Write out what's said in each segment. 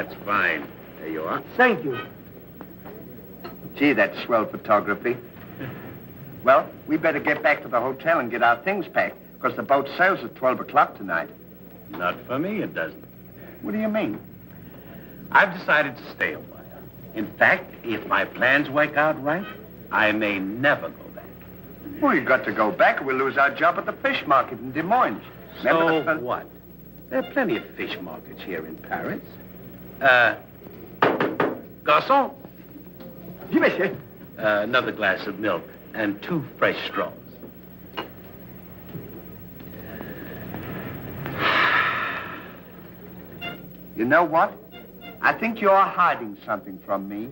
That's fine. There you are. Thank you. Gee, that's swell photography. Well, we better get back to the hotel and get our things packed, because the boat sails at 12 o'clock tonight. Not for me, it doesn't. What do you mean? I've decided to stay a while. In fact, if my plans work out right, I may never go back. Well, you got to go back or we'll lose our job at the fish market in Des Moines. So what? There are plenty of fish markets here in Paris. Garçon. Oui, monsieur. Another glass of milk and 2 fresh straws. You know what? I think you're hiding something from me.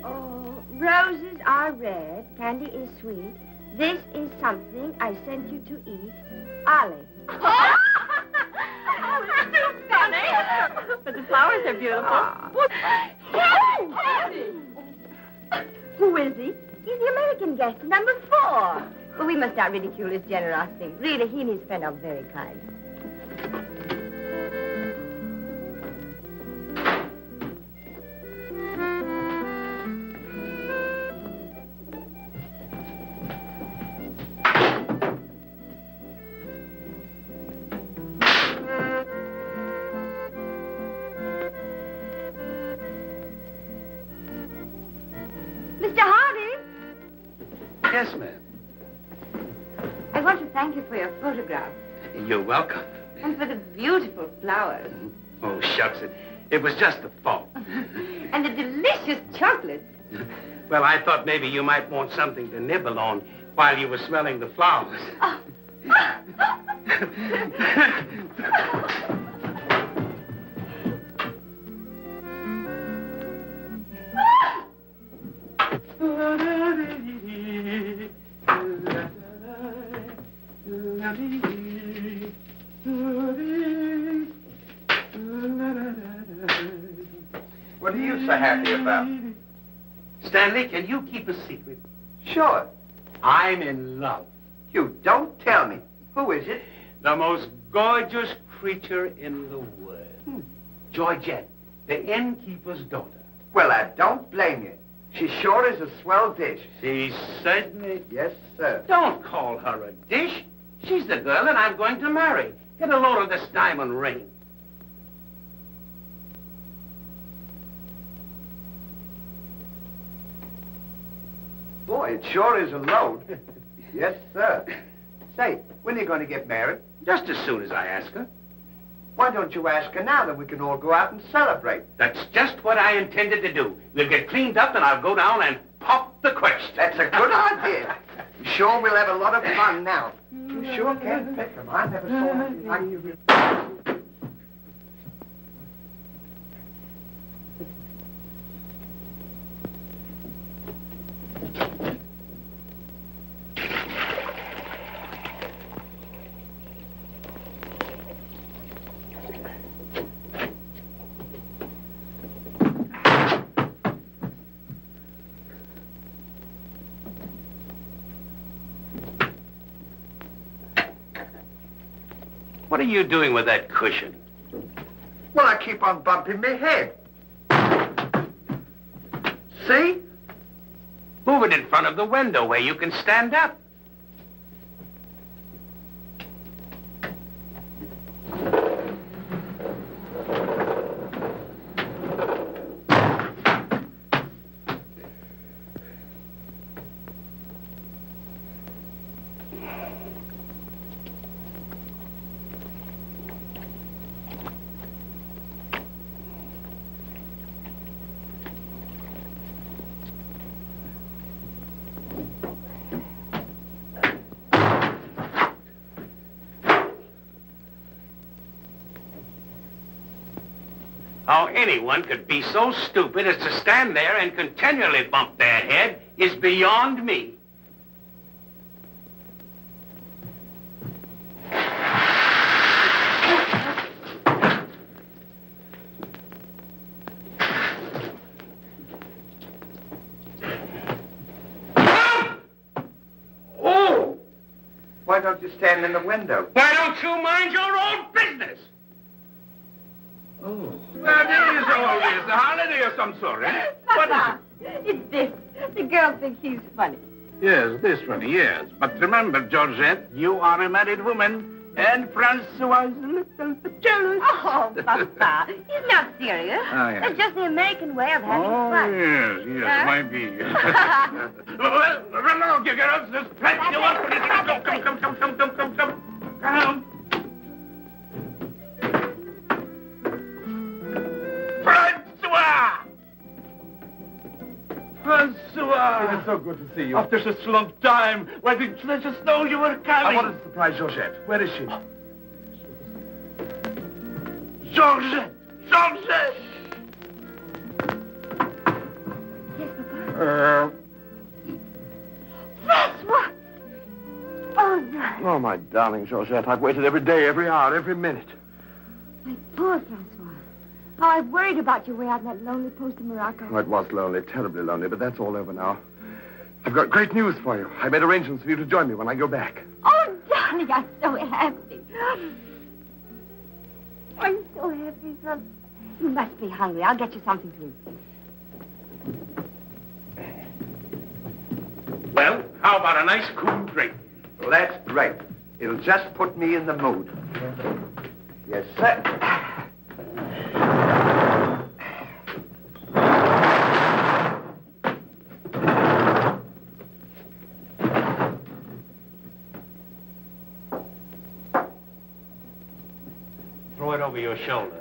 Oh, roses are red, candy is sweet. This is something I sent you to eat. Ollie. Oh, it's too funny. But the flowers are beautiful. Who is he? He's the American guest, number 4. Well, we must not ridicule his generosity. Really, he and his friend are very kind. Mr. Hardy? Yes, ma'am. I want to thank you for your photograph You're welcome. and for the beautiful flowers. Oh, shucks. It was just a thought. And the delicious chocolates. Well, I thought maybe you might want something to nibble on while you were smelling the flowers. Oh. What are you so happy about? Stanley, can you keep a secret? Sure. I'm in love. You don't tell me. Who is it? The most gorgeous creature in the world. Georgette, the innkeeper's daughter. Well, I don't blame you. She sure is a swell dish. She certainly... Yes, sir. Don't call her a dish. She's the girl that I'm going to marry. Get a load of this diamond ring. Boy, it sure is a load. Yes, sir. Say, when are you going to get married? Just as soon as I ask her. Why don't you ask her now, then we can all go out and celebrate? That's just what I intended to do. We'll get cleaned up and I'll go down and pop the question. That's a good idea. I'm sure we'll have a lot of fun now. You sure can pick them. I never saw anything like you. What are you doing with that cushion? Well, I keep on bumping my head. See? Move it in front of the window where you can stand up. How anyone could be so stupid as to stand there and continually bump their head is beyond me. don't you stand in the window? Why don't you mind your own business? Oh. Well, it is always a holiday of some sort, eh? What is it? It's this. The girl thinks he's funny. Yes, this one, yes. But remember, Georgette, you are a married woman, and Francois is a little bit jealous. Oh, Papa, he's not serious. Oh, yes. It's just the American way of having Oh, fun. yes, Huh? might be. Well, run along, you girls. There's plenty of work for you. Come. Come. Francois! It's so good to see you. After such a long time, why didn't you let us know you were coming? I wanted to surprise Georgette. Where is she? Georgette! Georgette! Yes, Papa. Francois! Oh, no. Oh, my darling Georgette, I've waited every day, every hour, every minute. My poor Francois. How I've worried about you way out in that lonely post in Morocco. Oh, it was lonely, terribly lonely, but that's all over now. I've got great news for you. I made arrangements for you to join me when I go back. Oh, darling, I'm so happy. I'm so happy, son. You must be hungry. I'll get you something to eat. Well, how about a nice cool drink? Well, that's great. It'll just put me in the mood. Yes, sir. Throw it over your shoulder.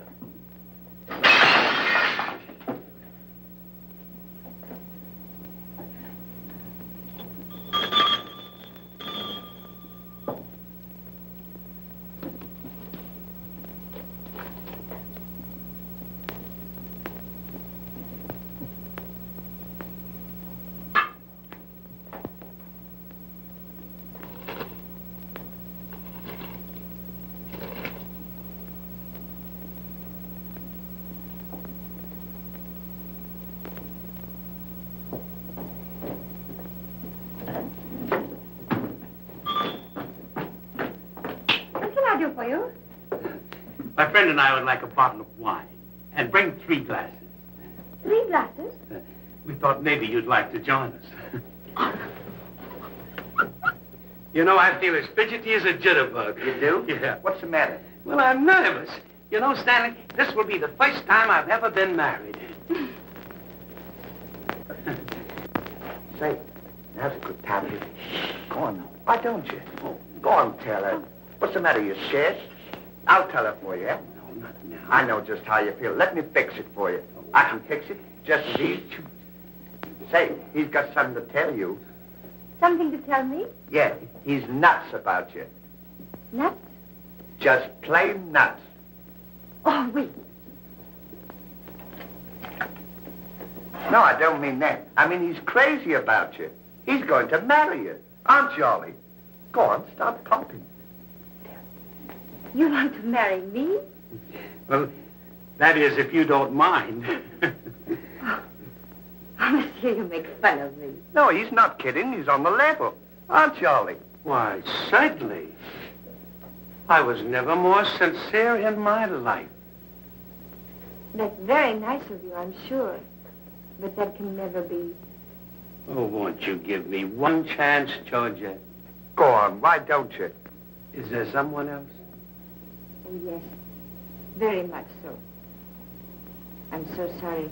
What can I do for you? My friend and I would like a bottle of wine. And bring 3 glasses. 3 glasses? We thought maybe you'd like to join us. You know, I feel as fidgety as a jitterbug. You do? Yeah. What's the matter? Well, I'm nervous. You know, Stanley, this will be the first time I've ever been married. Say, now's a good time to... Go on now. Why don't you? Oh, go on, tell her. What's the matter, you scared? I'll tell her for you, eh? No, not now. I know just how you feel. Let me fix it for you. I can fix it just as easy. Say, he's got something to tell you. Something to tell me? Yeah, he's nuts about you. Nuts? Just plain nuts. Oh, wait. No, I don't mean that. I mean he's crazy about you. He's going to marry you. Aren't you, Ollie? Go on, start pumping. You want to marry me? Well, that is, if you don't mind. Monsieur, you make fun of me. No, he's not kidding. He's on the level. Aren't you, Ollie? Why, certainly. I was never more sincere in my life. That's very nice of you, I'm sure. But that can never be. Oh, won't you give me one chance, Georgia? Go on, why don't you? Is there someone else? Oh, yes. Very much so. I'm so sorry.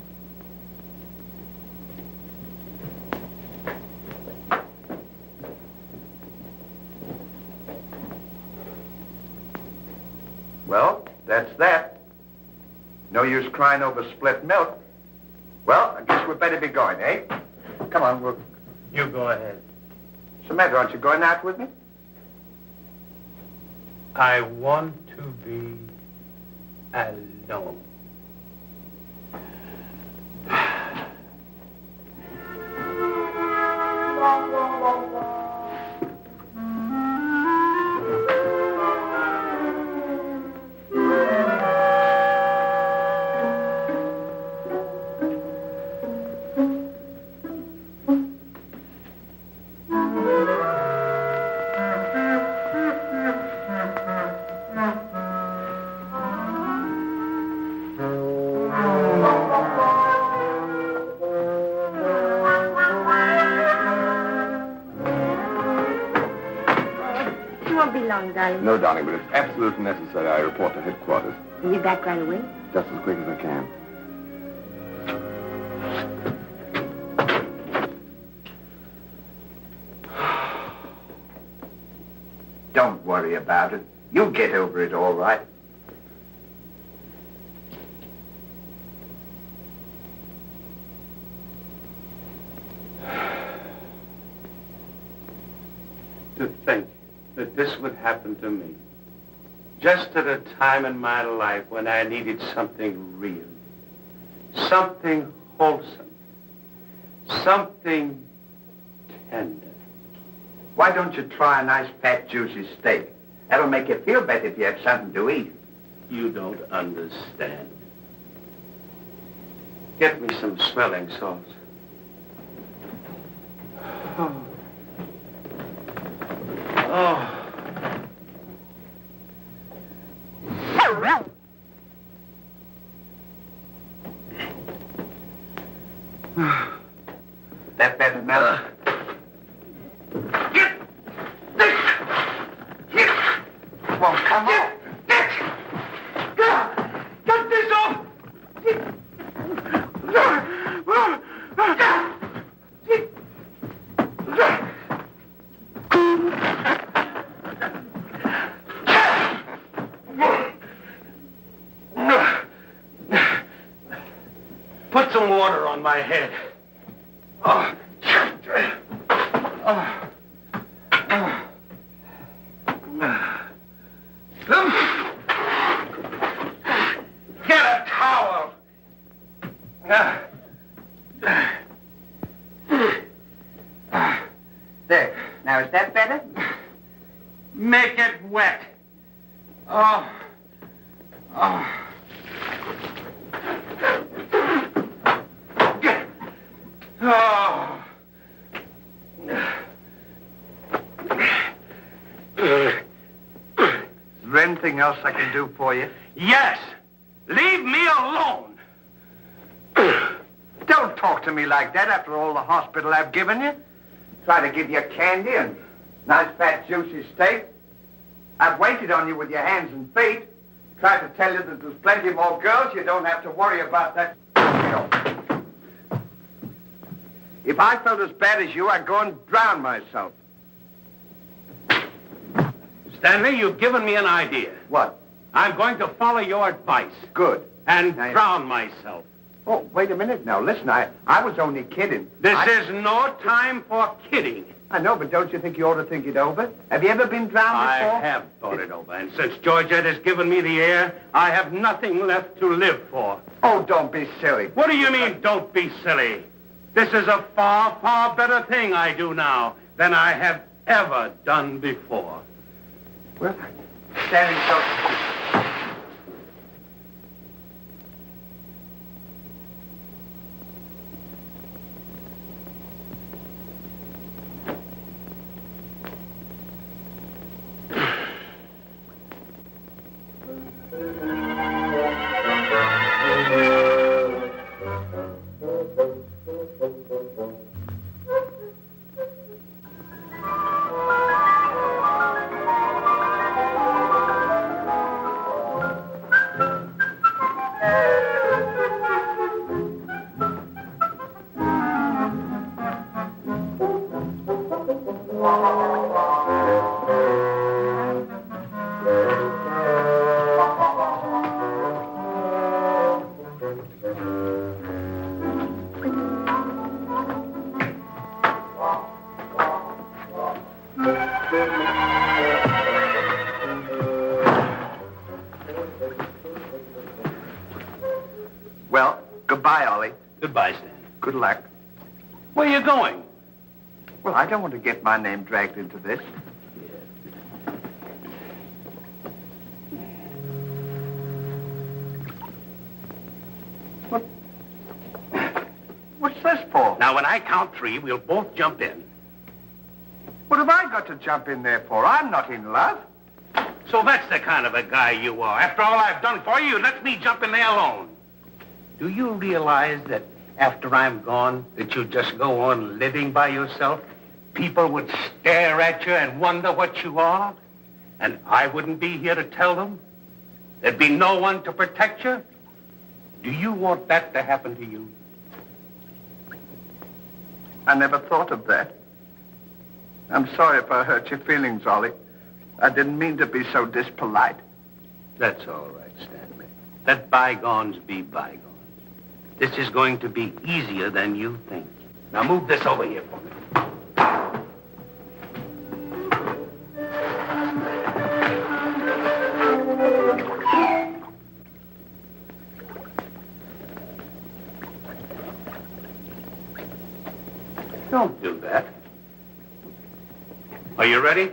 Well, that's that. No use crying over spilt milk. Well, I guess we'd better be going, eh? Come on, we'll... You go ahead. What's the matter? Aren't you going out with me? I want to be alone. long, darling. No, darling, but it's absolutely necessary I report to headquarters. Are you back right away? Just as quick as I can. Don't worry about it. You'll get over it all right. To think that this would happen to me. Just at a time in my life when I needed something real. Something wholesome. Something tender. Why don't you try a nice fat, juicy steak? That'll make you feel better if you have something to eat. You don't understand. Get me some smelling salts. Oh. Oh. That better now? Well, come on. Get this off! Put some water on my head. Oh. Get a towel. There. Now, is that better? Make it wet. Oh. Oh. Oh. Is there anything else I can do for you? Yes. Leave me alone. Don't talk to me like that after all the hospital I've given you. Try to give you candy and nice fat juicy steak. I've waited on you with your hands and feet. Tried to tell you that there's plenty more girls. You don't have to worry about that. If I felt as bad as you, I'd go and drown myself. Stanley, you've given me an idea. What? I'm going to follow your advice. Good. And Now, drown myself. Oh, wait a minute now. Listen, I was only kidding. This is no time for kidding. I know, but don't you think you ought to think it over? Have you ever been drowned I before? have thought it over, and since Georgette has given me the air, I have nothing left to live for. Oh, don't be silly. What do you mean, don't be silly? This is a far, far better thing I do now than I have ever done before. Well, standing so... Well, goodbye, Ollie. Goodbye, Stan. Good luck. Where are you going? Well, I don't want to get my name dragged into this. What's this for? Now, when I count three, we'll both jump in. What have I got to jump in there for? I'm not in love. So that's the kind of a guy you are. After all I've done for you, let me jump in there alone. Do you realize that after I'm gone, that you just go on living by yourself? People would stare at you and wonder what you are. And I wouldn't be here to tell them? There'd be no one to protect you? Do you want that to happen to you? I never thought of that. I'm sorry if I hurt your feelings, Ollie. I didn't mean to be so dispolite. That's all right, Stanley. Let bygones be bygones. This is going to be easier than you think. Now move this over here for me. Don't do that. Are you ready?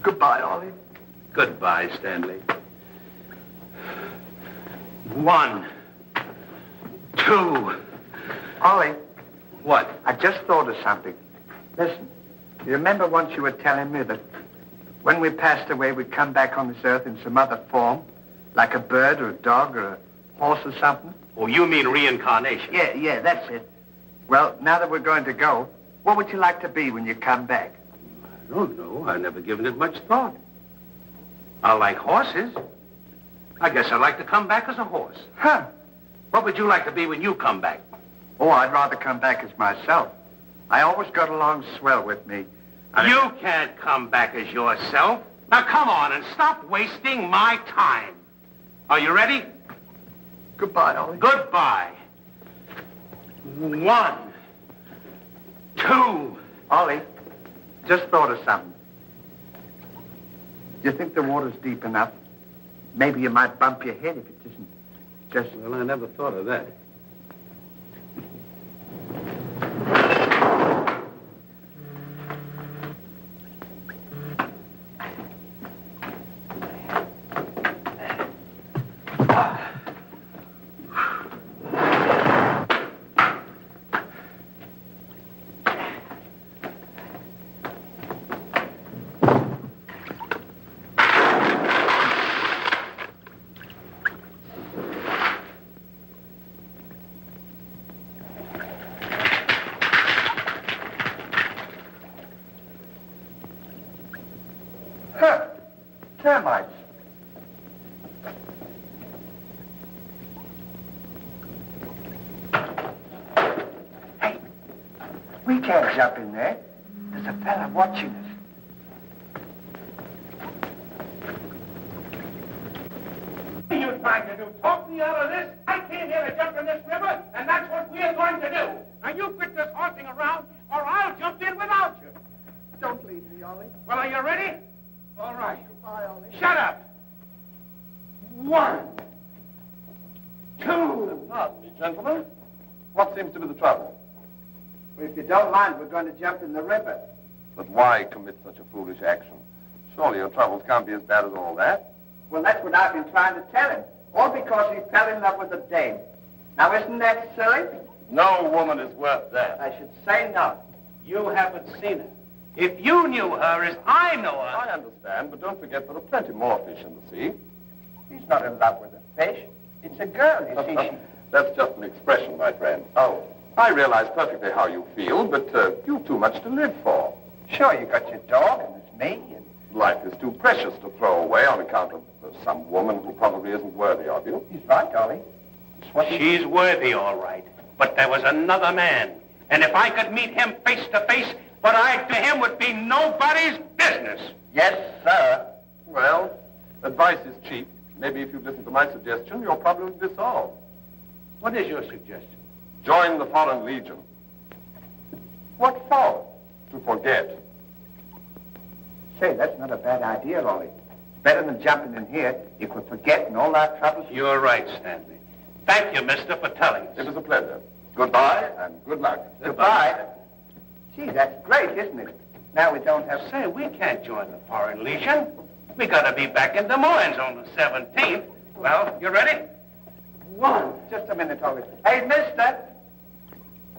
Goodbye, Ollie. Goodbye, Stanley. 1, 2. Ollie, What? I just thought of something. Listen, you remember once you were telling me that when we passed away, we'd come back on this earth in some other form, like a bird or a dog or a horse or something? Oh, you mean reincarnation? Yeah, that's it. Well, now that we're going to go, what would you like to be when you come back? I don't know. I've never given it much thought. I like horses. I guess I'd like to come back as a horse. Huh. What would you like to be when you come back? Oh, I'd rather come back as myself. I always got along swell with me. You can't come back as yourself. Now, come on and stop wasting my time. Are you ready? Goodbye, Ollie. Goodbye. 1, 2. Ollie, just thought of something. Do you think the water's deep enough? Maybe you might bump your head if it isn't just... Well, I never thought of that. Huh. Termites. Hey, we can't jump in there. There's a fella watching us. What are you trying to do? Talk me out of this? I came here to jump in this river, and that's what we're going to do. Now, you quit this horsing around, or I'll jump in without you. Don't leave me, Ollie. Well, are you ready? All right. Goodbye, Ollie. Shut up. 1, 2. Gentlemen, what seems to be the trouble? Well, if you don't mind, we're going to jump in the river. But why commit such a foolish action? Surely your troubles can't be as bad as all that. Well, that's what I've been trying to tell him. All because he fell in love with a dame. Now, isn't that silly? No woman is worth that. I should say not. You haven't seen her. If you knew her as I know her... I understand, but don't forget there are plenty more fish in the sea. He's not in love with a fish. It's a girl, you see. That's just an expression, my friend. Oh, I realize perfectly how you feel, but you've too much to live for. sure, you got your dog, and there's me, and... Life is too precious to throw away on account of some woman who probably isn't worthy of you. He's right, Ollie. It's what he... She's worthy, all right. But there was another man. And if I could meet him face to face, what I to him would be nobody's business. Yes, sir. Well, advice is cheap. Maybe if you'd listen to my suggestion, your problem would be solved. What is your suggestion? Join the Foreign Legion. What for? To forget. Say, that's not a bad idea, Ollie. It's better than jumping in here. You could forget and all our troubles. You're right, Stanley. Thank you, mister, for telling us. It was a pleasure. Goodbye and good luck. Goodbye. Gee, that's great, isn't it? Now we don't have... Say, we can't join the Foreign Legion. We gotta be back in Des Moines on the 17th. Well, you ready? 1. Just a minute, Ollie. Hey, mister.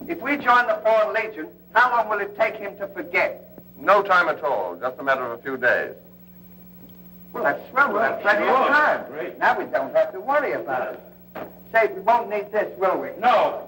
If we join the Foreign Legion, how long will it take him to forget? No time at all. Just a matter of a few days. Well, that's swell. We'll have plenty of time. Great. Now we don't have to worry about it. Say, we won't need this, will we? No.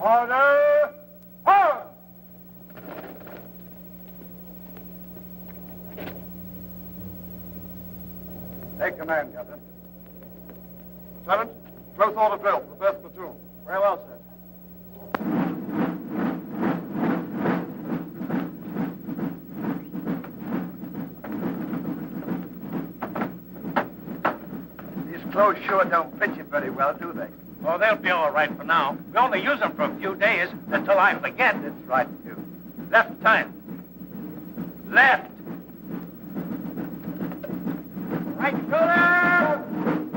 Order! Forward! Take command, Captain. Lieutenant, close order drill for the first platoon. Very well, sir. These clothes sure don't fit you very well, do they? Oh, they'll be all right for now. We only use them for a few days until I forget. That's right, too. Left time. Left. Right shoulder.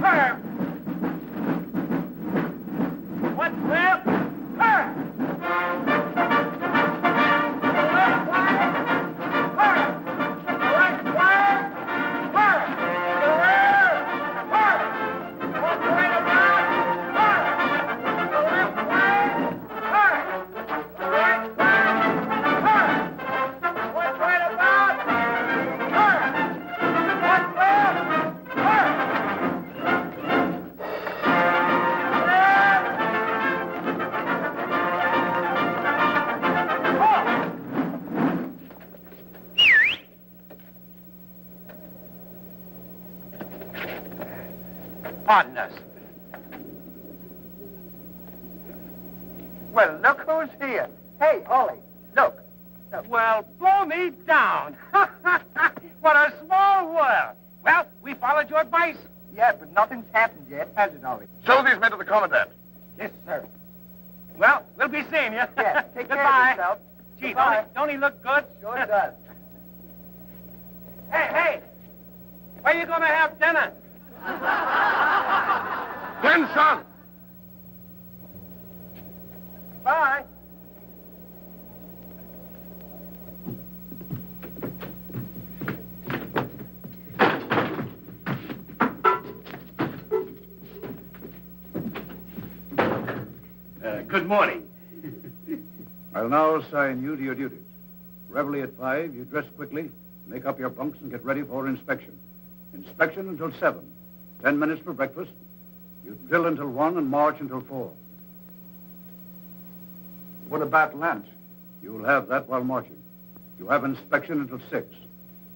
Turn. What's left? Turn. Left side. Turn. Right side. Turn. The rear. Turn. What's right around? Turn. The left side. Turn. The right side. Turn. What's right about? Turn. What's left? Turn. Pardon us. Well, look who's here. Hey, Ollie, look. Well, blow me down. What a small world. Well, we followed your advice. Yeah, but nothing's happened yet, has it, Ollie? Show these men to the commandant. Yes, sir. Well, we'll be seeing you. Yeah, take care Goodbye. of yourself. Gee, Goodbye. don't he look good? Sure does. Hey, where you going to have dinner? Attention! Bye. Good morning. I'll now assign you to your duties. Reveille at 5, you dress quickly, make up your bunks, and get ready for inspection. Inspection until 7. 10 minutes for breakfast. You drill until 1 and march until 4. What about lunch? You'll have that while marching. You have inspection until 6.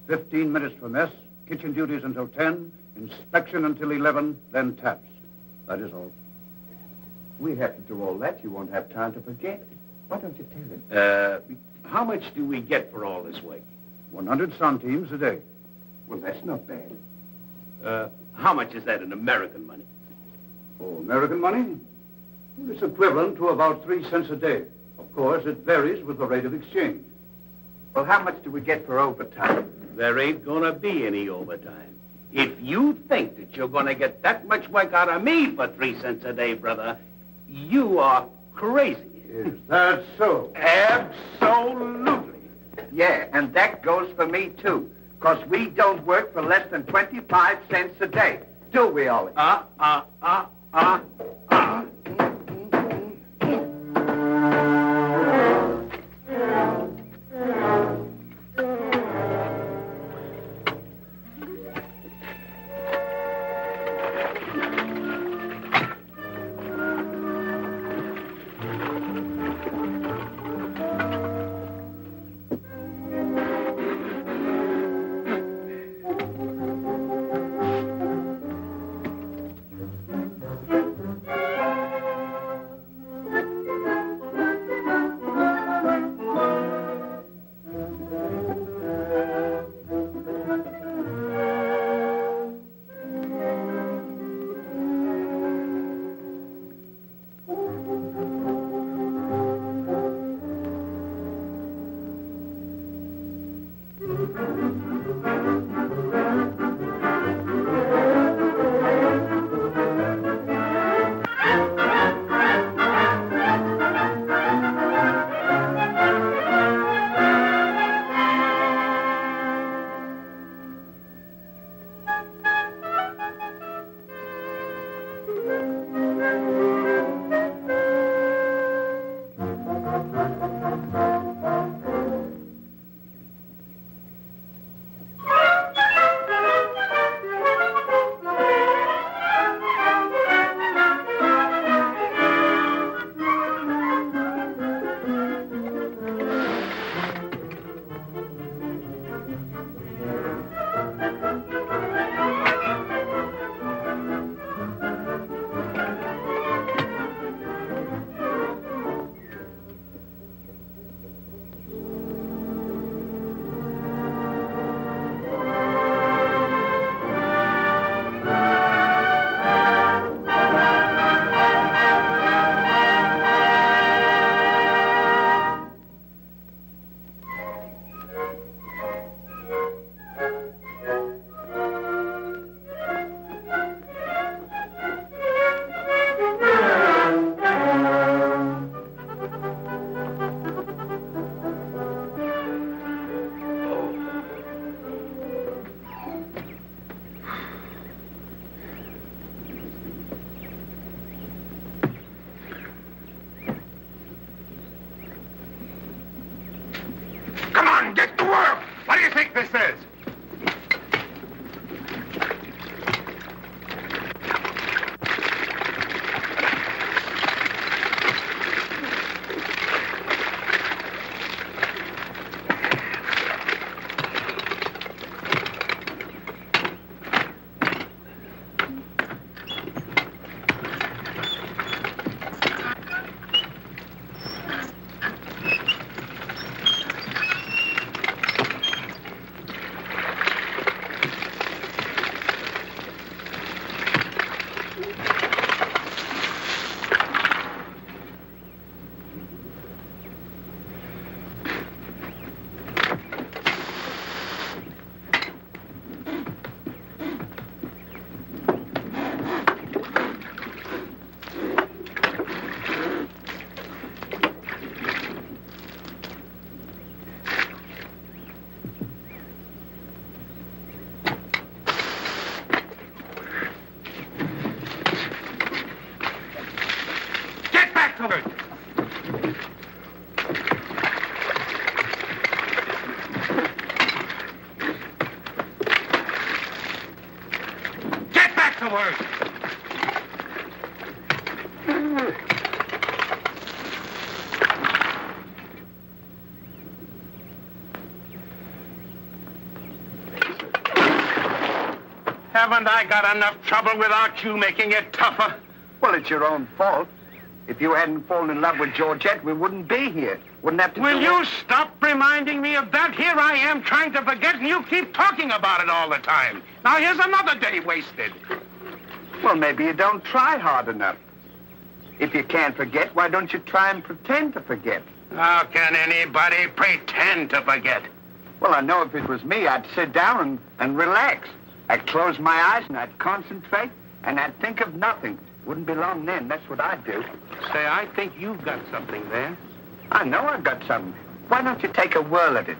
15 minutes for mess, kitchen duties until 10, inspection until 11, then taps. That is all. We have to do all that. You won't have time to forget. Why don't you tell him? How much do we get for all this work? 100 centimes a day. Well, that's not bad. How much is that in American money? Oh, American money? Well, it's equivalent to about 3 cents a day. Of course, it varies with the rate of exchange. Well, how much do we get for overtime? There ain't gonna be any overtime. If you think that you're gonna get that much work out of me for 3 cents a day, brother, you are crazy. Is that so? Absolutely. Yeah, and that goes for me, too. Because we don't work for less than 25 cents a day. Do we, Ollie? to work. Haven't I got enough trouble without you making it tougher? Well, it's your own fault. If you hadn't fallen in love with Georgette, we wouldn't be here. Wouldn't have to Will do you it. stop reminding me of that? Here I am trying to forget, and you keep talking about it all the time. Now, here's another day wasted. Well, maybe you don't try hard enough. If you can't forget, why don't you try and pretend to forget? How can anybody pretend to forget? Well, I know if it was me, I'd sit down and relax. I'd close my eyes and I'd concentrate and I'd think of nothing. Wouldn't be long then. That's what I'd do. Say, I think you've got something there. I know I've got something. Why don't you take a whirl at it?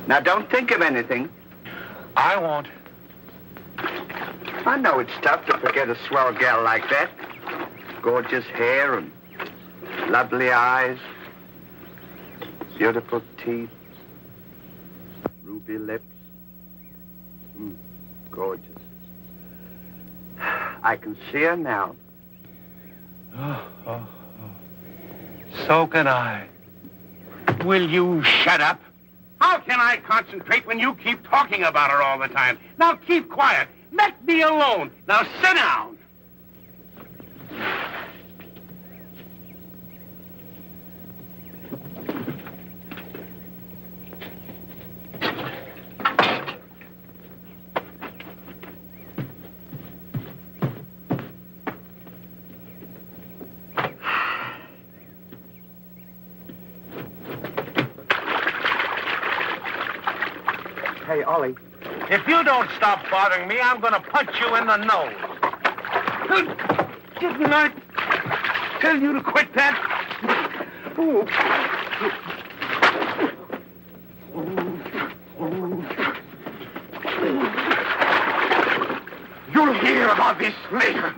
Now, don't think of anything. I won't. I know it's tough to forget a swell gal like that. Gorgeous hair and lovely eyes. Beautiful teeth. Ruby lips. Gorgeous. I can see her now. So can I. Will you shut up? How can I concentrate when you keep talking about her all the time? Now keep quiet. Let me alone. Now sit down. Hey, Ollie. If you don't stop bothering me, I'm going to punch you in the nose. Didn't I tell you to quit that? Oh. You'll hear about this later.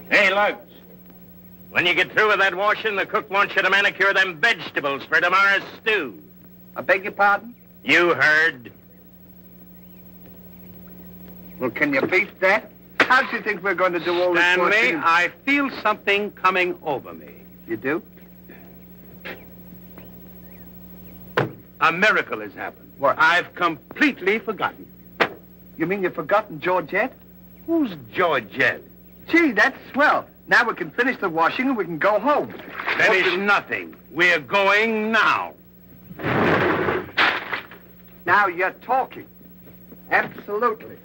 Hey, Lugs. When you get through with that washing, the cook wants you to manicure them vegetables for tomorrow's stew. I beg your pardon? You heard. Well, can you beat that? How do you think we're going to do all this Stanley, washing? I feel something coming over me. You do? A miracle has happened. What? I've completely forgotten. You mean you've forgotten Georgette? Who's Georgette? Gee, that's swell. Now we can finish the washing and we can go home. Finish nothing. We're going now. Now you're talking. Absolutely.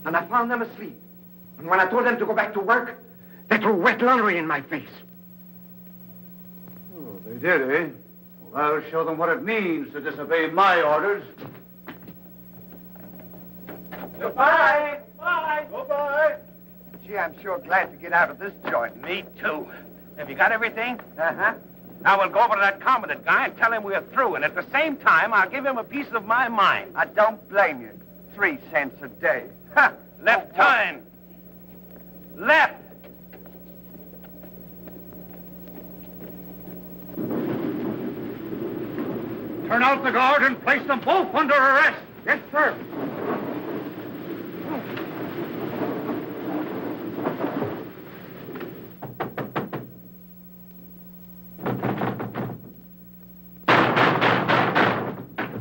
And I found them asleep. And when I told them to go back to work, they threw wet laundry in my face. Oh, they did, eh? Well, I'll show them what it means to disobey my orders. Goodbye. Bye. Goodbye. Gee, I'm sure glad to get out of this joint. Me too. Have you got everything? Uh-huh. Now we'll go over to that commandant guy and tell him we're through. And at the same time, I'll give him a piece of my mind. I don't blame you. 3 cents a day. Ha! Left turn. Left. Turn out the guard and place them both under arrest. Yes, sir.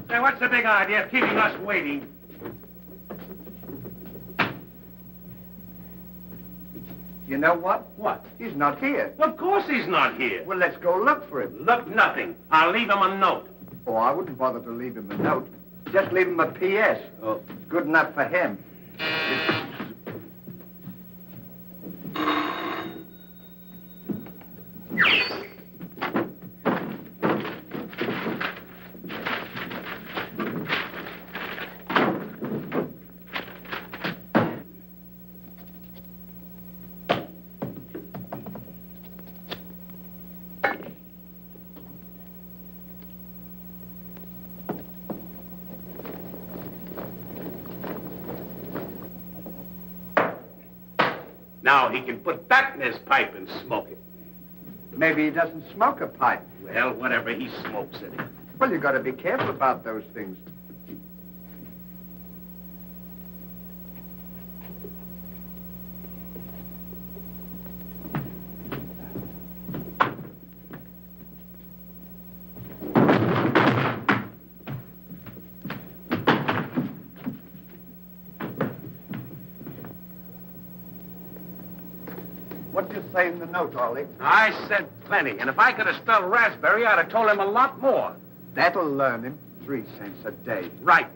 Say, what's the big idea of keeping us waiting? You know what? What? He's not here. Of course he's not here. Well, let's go look for him. Look, nothing. I'll leave him a note. Oh, I wouldn't bother to leave him a note. Just leave him a P.S. Oh. Good enough for him. Now he can put that in his pipe and smoke it. Maybe he doesn't smoke a pipe. Well, whatever, he smokes it. Well, you got to be careful about those things. What do you say in the note, Ollie? I said plenty, and if I could have spelled raspberry, I'd have told him a lot more. That'll learn him. 3 cents a day. Right.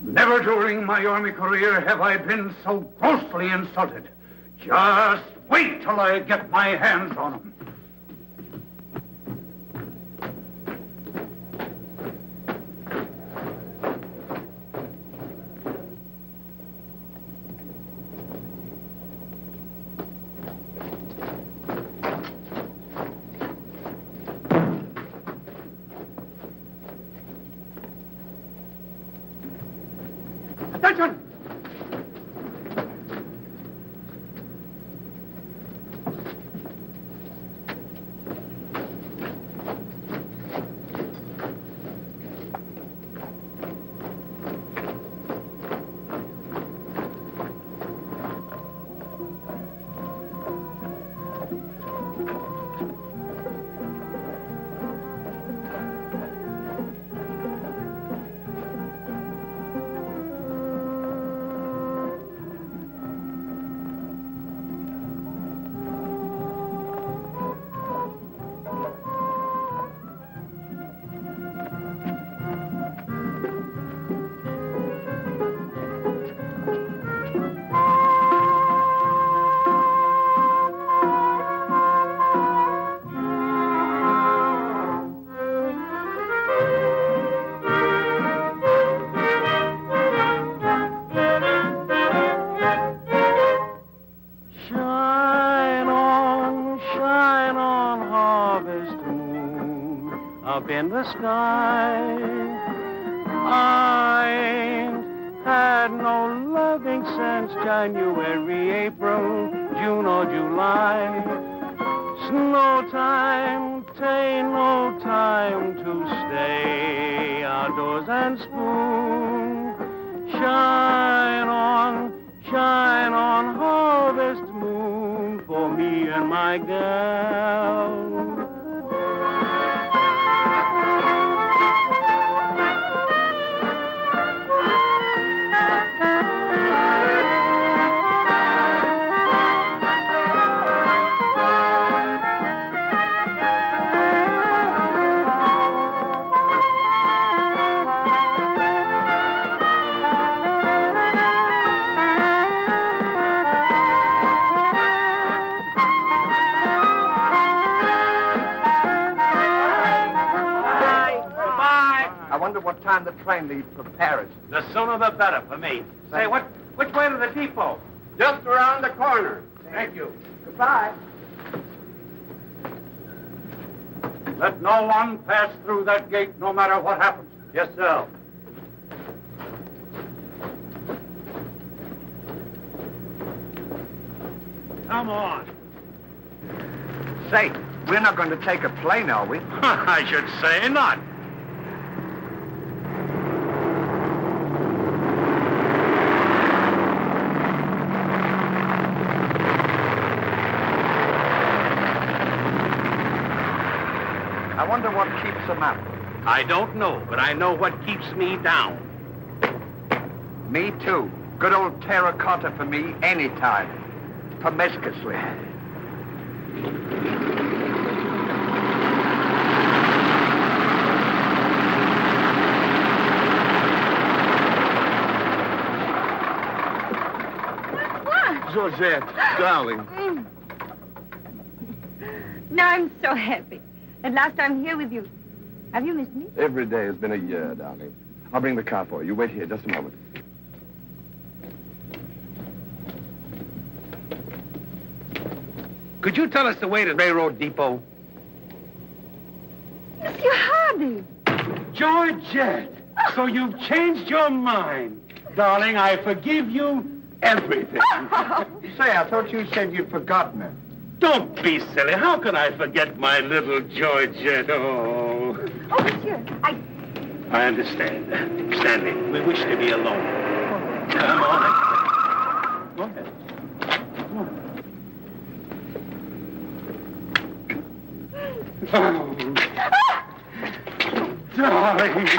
Never during my army career have I been so grossly insulted. Just wait till I get my hands on him. Attention! Up in the sky, I ain't had no loving since January, April, June or July. Snow time, tain't no time to stay outdoors and spoon. Shine on, harvest moon for me and my gal. I wonder what time the train leaves for Paris. The sooner the better for me. Say, which way to the depot? Just around the corner. Thank you. Goodbye. Let no one pass through that gate, no matter what happens. Yes, sir. Come on. Say, we're not going to take a plane, are we? I should say not. I wonder what keeps them up. I don't know, but I know what keeps me down. Me too. Good old terracotta for me anytime. Promiscuously. Georgette, darling. Now I'm so happy. At last I'm here with you. Have you missed me? Every day has been a year, darling. I'll bring the car for you. Wait here just a moment. Could you tell us the way to Railroad Depot? Monsieur Hardy. Georgette, so you've changed your mind. Darling, I forgive you everything. Say, I thought you said you'd forgotten her. Don't be silly. How can I forget my little Georgette? Oh. Oh, monsieur, I understand. Stanley, we wish to be alone. Come on. Go ahead. Oh. Darling.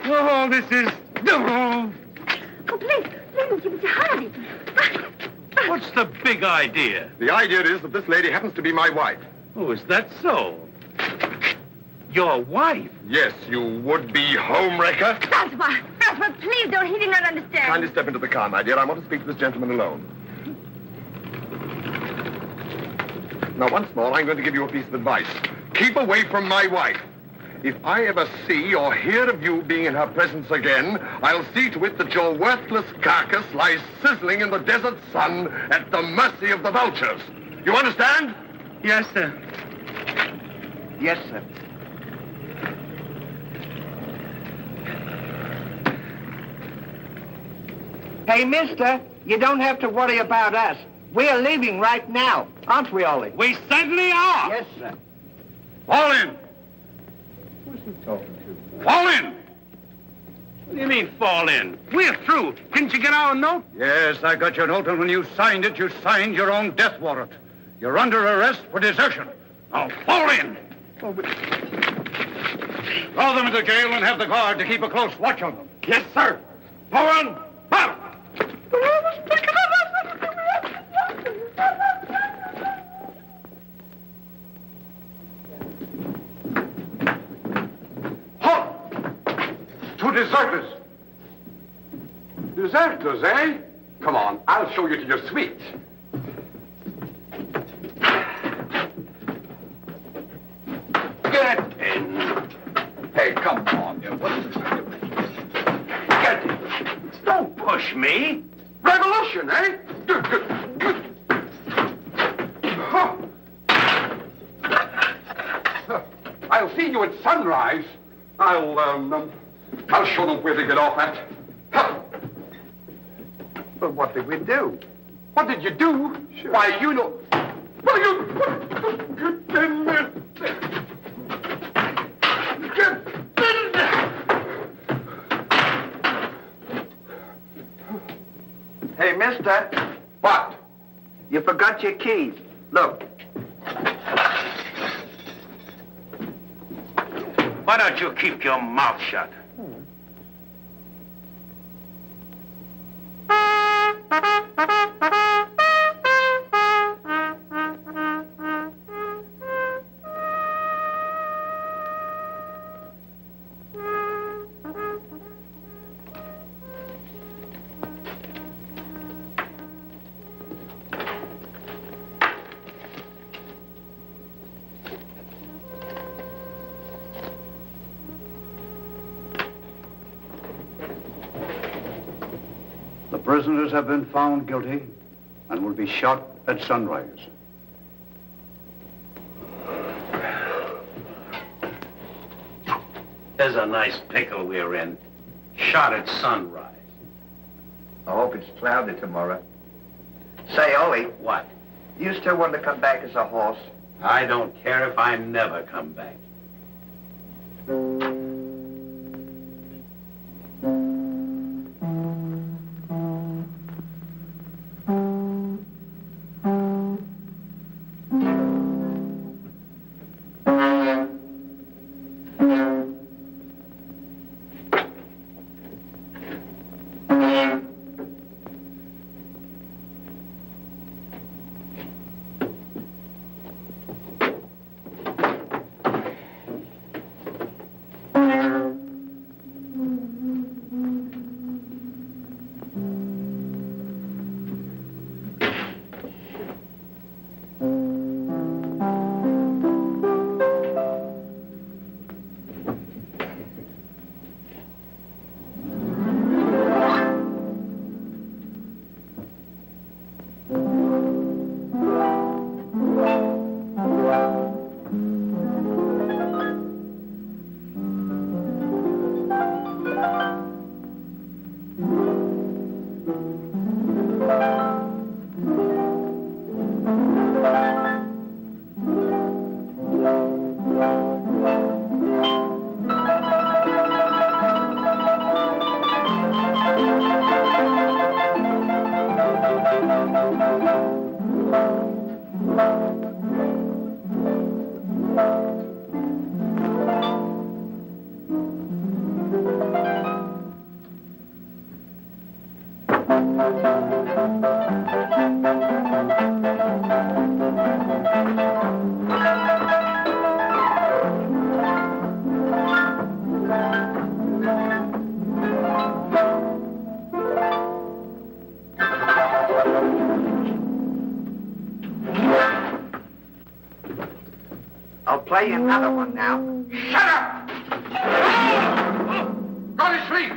Oh, this is... Oh. Oh, please, Mr. Hardy. What's the big idea? The idea is that this lady happens to be my wife. Oh, is that so? Your wife? Yes, you would-be homewrecker. Francois, please don't. He did not understand. Kindly step into the car, my dear. I want to speak to this gentleman alone. Now, once more, I'm going to give you a piece of advice. Keep away from my wife. If I ever see or hear of you being in her presence again, I'll see to it that your worthless carcass lies sizzling in the desert sun at the mercy of the vultures. You understand? Yes, sir. Yes, sir. Hey, mister, you don't have to worry about us. We're leaving right now, aren't we, Ollie? We certainly are. Yes, sir. Fall in. Who's he talking to? Fall in. What do you mean, fall in? We're through. Didn't you get our note? Yes, I got your note, and when you signed it, you signed your own death warrant. You're under arrest for desertion. Now, fall in. Throw them into jail and have the guard to keep a close watch on them. Yes, sir. Forward. Out. Two deserters. Deserters, eh? Come on, I'll show you to your suite. Get in. Hey, come on. What's this doing? Get in. Don't push me. Revolution, eh? Good, good, good. Huh. I'll see you at sunrise. I'll show them where to get off at. But what did we do? What did you do? Sure. Why, you know... Well, you... Get in there. Get in there. Hey, mister. What? You forgot your keys. Look. Why don't you keep your mouth shut? The prisoners have been found guilty and will be shot at sunrise. There's a nice pickle we're in. Shot at sunrise. I hope it's cloudy tomorrow. Say, Ollie, What? you still want to come back as a horse? I don't care if I never come back. play another one now. Shut up! Go to sleep!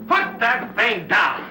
Put that thing down.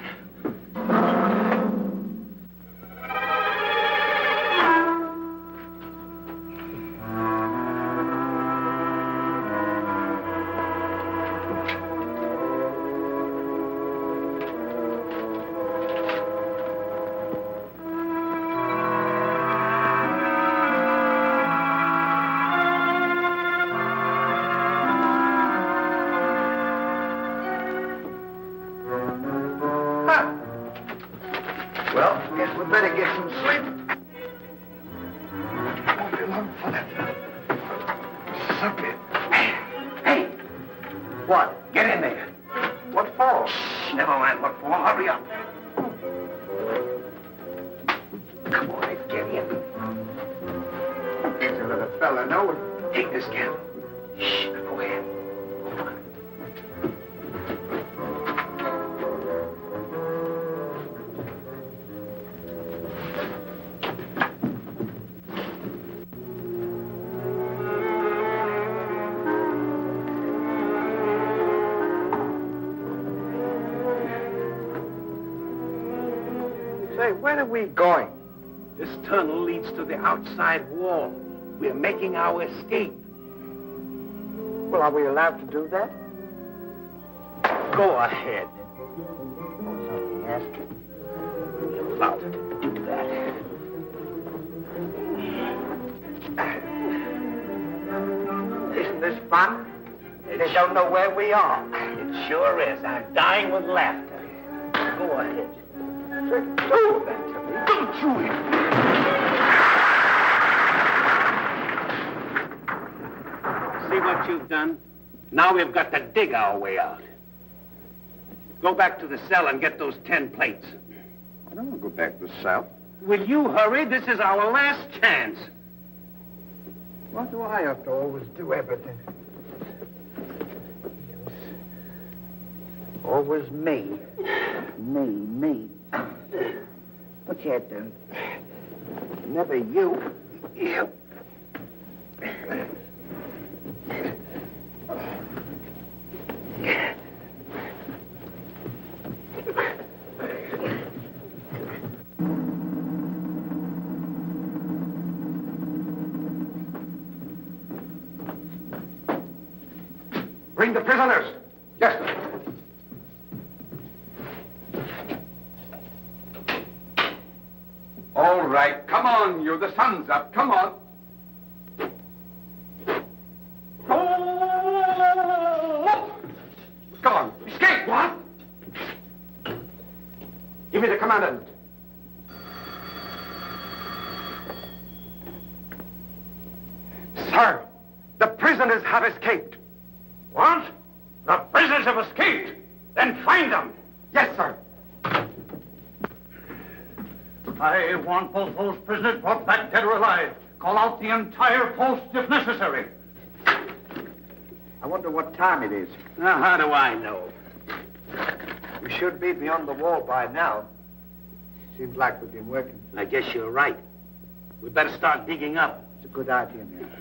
Well, guess we better get some sleep. Won't be long for that. Suck it. Hey! What? Get in there. What for? Never mind what for. Hurry up. Come on, let's get in. Easy, let a fella know. Take this candle. Shh, go ahead. Go on. Say, where are we going? This tunnel leads to the outside wall. We're making our escape. Well, are we allowed to do that? Go ahead. Something ask you. You're allowed to do that. Isn't this fun? They don't know where we are. It sure is. I'm dying with laughter. Go ahead. Do that to me. Don't you hit me. See what you've done? Now we've got to dig our way out. Go back to the cell and get those 10 plates. I don't want to go back to the south. Will you hurry? This is our last chance. Why do I have to always do everything? Always me. Me. What you had done? Never you. You. Bring the prisoners. Yes, sir. All right, come on, you. The sun's up. Come on. Come on. Escape. What? Give me the commandant. Sir, the prisoners have escaped. What? The prisoners have escaped. Then find them. Yes, sir. I want both those prisoners brought back dead or alive. Call out the entire post if necessary. I wonder what time it is. Now, how do I know? We should be beyond the wall by now. Seems like we've been working. I guess you're right. We better start digging up. It's a good idea, man.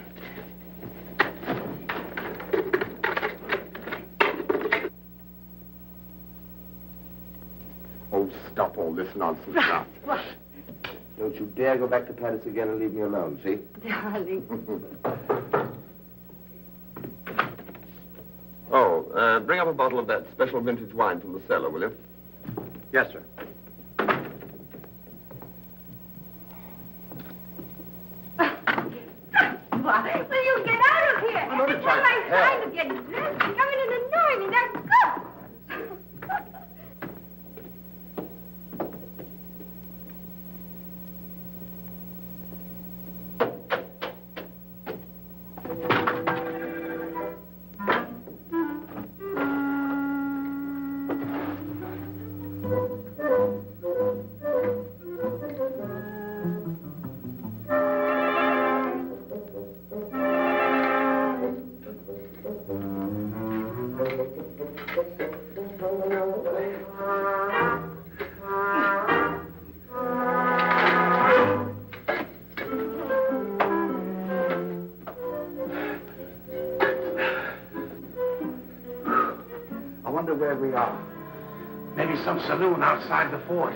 Oh, stop all this nonsense now. Don't you dare go back to Paris again and leave me alone, see? Darling. Bring up a bottle of that special vintage wine from the cellar, will you? Yes, sir. Why, will you get out of here? Oh, no, It's it's not right. my time to get dressed. You come in and annoy me. Now go. I wonder where we are. Maybe some saloon outside the fort.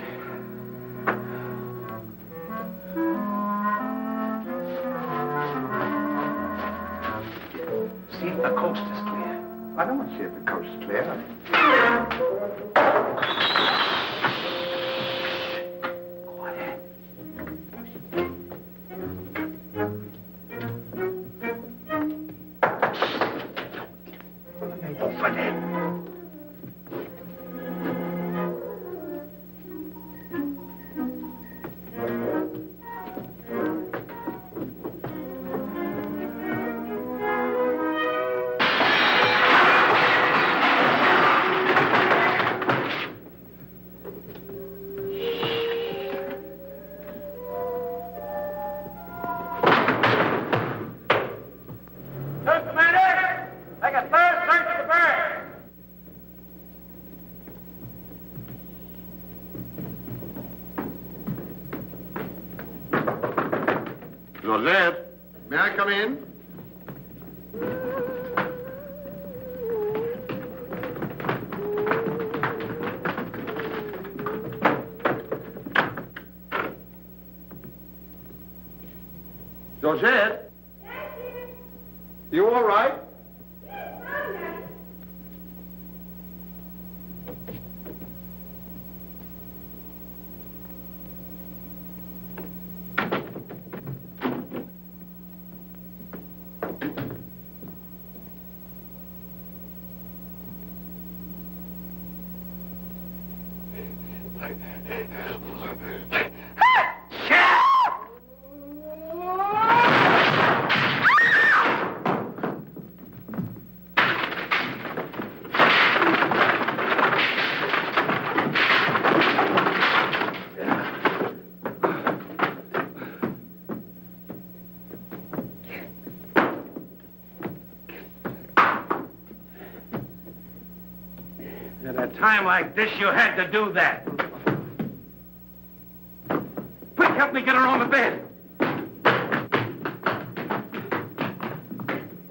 See if the coast is clear. I don't want to see if the coast is clear. Quiet. Open it. Joseph, may I come in? Joseph? You all right? At a time like this, you had to do that. Quick, help me get her on the bed.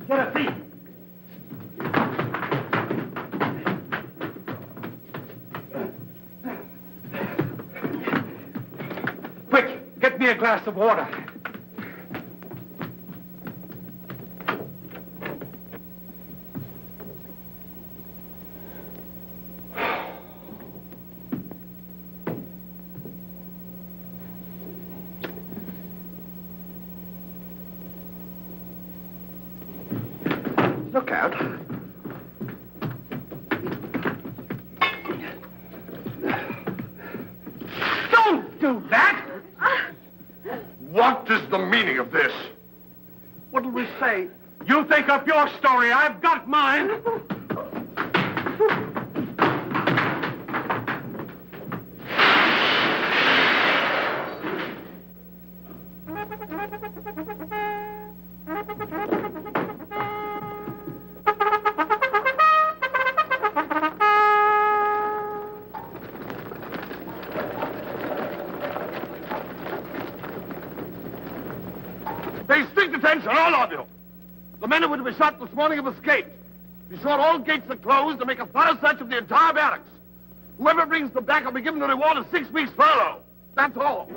Get her feet. Quick, get me a glass of water. Look out. Don't do that! What is the meaning of this? What'll we say? You think up your story. I've got mine. Pay strict attention, all of you. The men who were to be shot this morning have escaped. Be sure all gates are closed and make a thorough search of the entire barracks. Whoever brings them back will be given the reward of 6 weeks' furlough. That's all.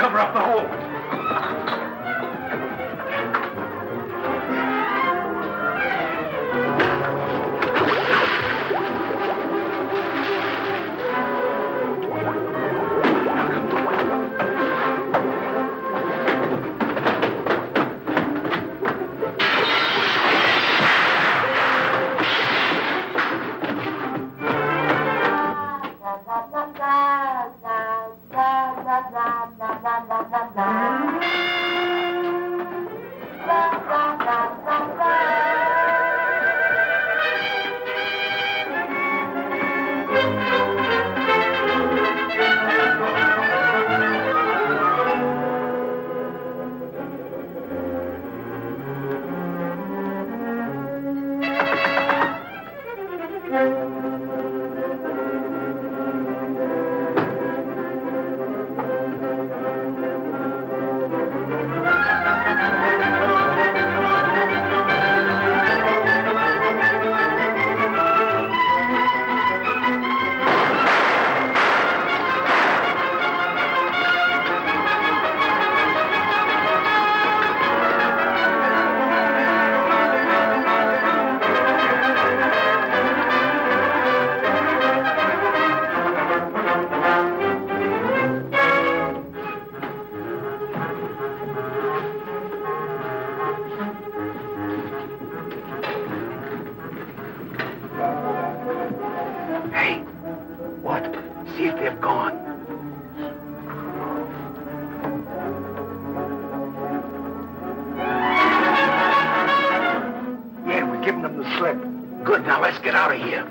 cover up the hole. Hey, what? See if they've gone. Yeah, we're giving them the slip. Good, now let's get out of here.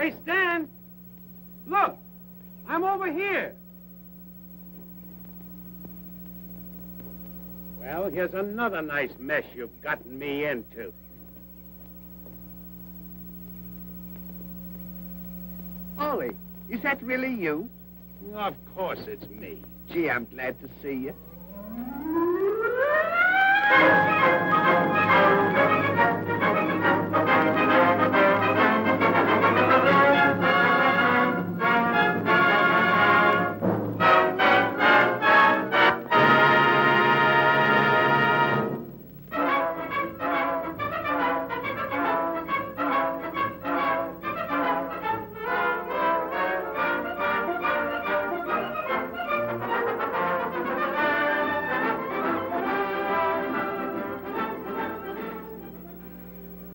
Hey, Stan! Look! I'm over here! Well, here's another nice mess you've gotten me into. Ollie, is that really you? Of course it's me. Gee, I'm glad to see you.